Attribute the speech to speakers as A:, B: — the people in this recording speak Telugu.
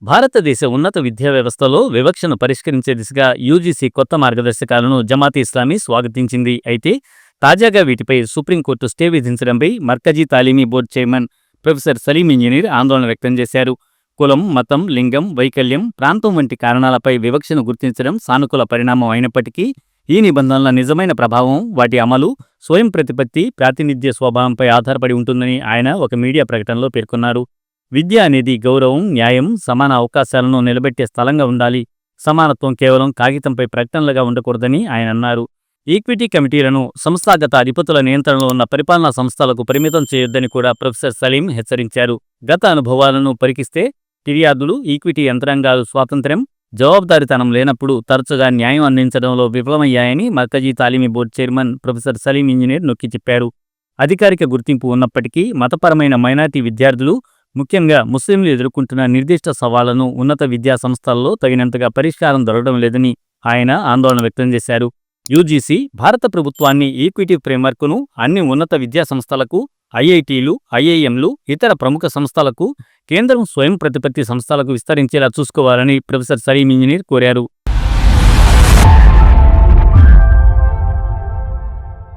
A: భారతదేశ ఉన్నత విద్యా వ్యవస్థలో వివక్షను పరిష్కరించే దిశగా యూజీసీ కొత్త మార్గదర్శకాలను జమాతీ ఇస్లామీ స్వాగతించింది. అయితే తాజాగా వీటిపై సుప్రీంకోర్టు స్టే విధించడంపై Markazi Taleemi board chairman professor Salim Engineer ఆందోళన వ్యక్తం చేశారు. కులం, మతం, లింగం, వైకల్యం, ప్రాంతం వంటి కారణాలపై వివక్షను గుర్తించడం సానుకూల పరిణామం అయినప్పటికీ ఈ నిబంధనల నిజమైన ప్రభావం వాటి అమలు, స్వయం ప్రతిపత్తి, ప్రాతినిధ్య స్వభావంపై ఆధారపడి ఉంటుందని ఆయన ఒక మీడియా ప్రకటనలో పేర్కొన్నారు. విద్య అనేది గౌరవం, న్యాయం, సమాన అవకాశాలను నిలబెట్టే స్థలంగా ఉండాలి. సమానత్వం కేవలం కాగితంపై ప్రకటనలుగా ఉండకూడదని ఆయన అన్నారు. ఈక్విటీ కమిటీలను సంస్థాగత అధిపతుల నియంత్రణలో ఉన్న పరిపాలనా సంస్థలకు పరిమితం చేయొద్దని కూడా ప్రొఫెసర్ సలీం హెచ్చరించారు. గత అనుభవాలను పరికిస్తే ఫిర్యాదులు, ఈక్విటీ యంత్రాంగాలు స్వాతంత్ర్యం, జవాబుదారీతనం లేనప్పుడు తరచుగా న్యాయం అందించడంలో విఫలమయ్యాయని Markazi Taleemi board chairman professor Salim Engineer నొక్కి చెప్పారు. అధికారిక గుర్తింపు ఉన్నప్పటికీ మతపరమైన మైనారిటీ విద్యార్థులు, ముఖ్యంగా ముస్లింలు ఎదుర్కొంటున్న నిర్దిష్ట సవాళ్లను ఉన్నత విద్యా సంస్థల్లో తగినంతగా పరిష్కారం దొరకడం లేదని ఆయన ఆందోళన వ్యక్తం చేశారు. యూజీసీ భారత ప్రభుత్వాన్ని ఈక్విటీ ఫ్రేమ్వర్క్ను అన్ని ఉన్నత విద్యా సంస్థలకు, ఐఐటీలు, ఐఐఎంలు, ఇతర ప్రముఖ సంస్థలకు, కేంద్రం స్వయం ప్రతిపత్తి సంస్థలకు విస్తరించేలా చూసుకోవాలని ప్రొఫెసర్ సలీం ఇంజనీర్ కోరారు.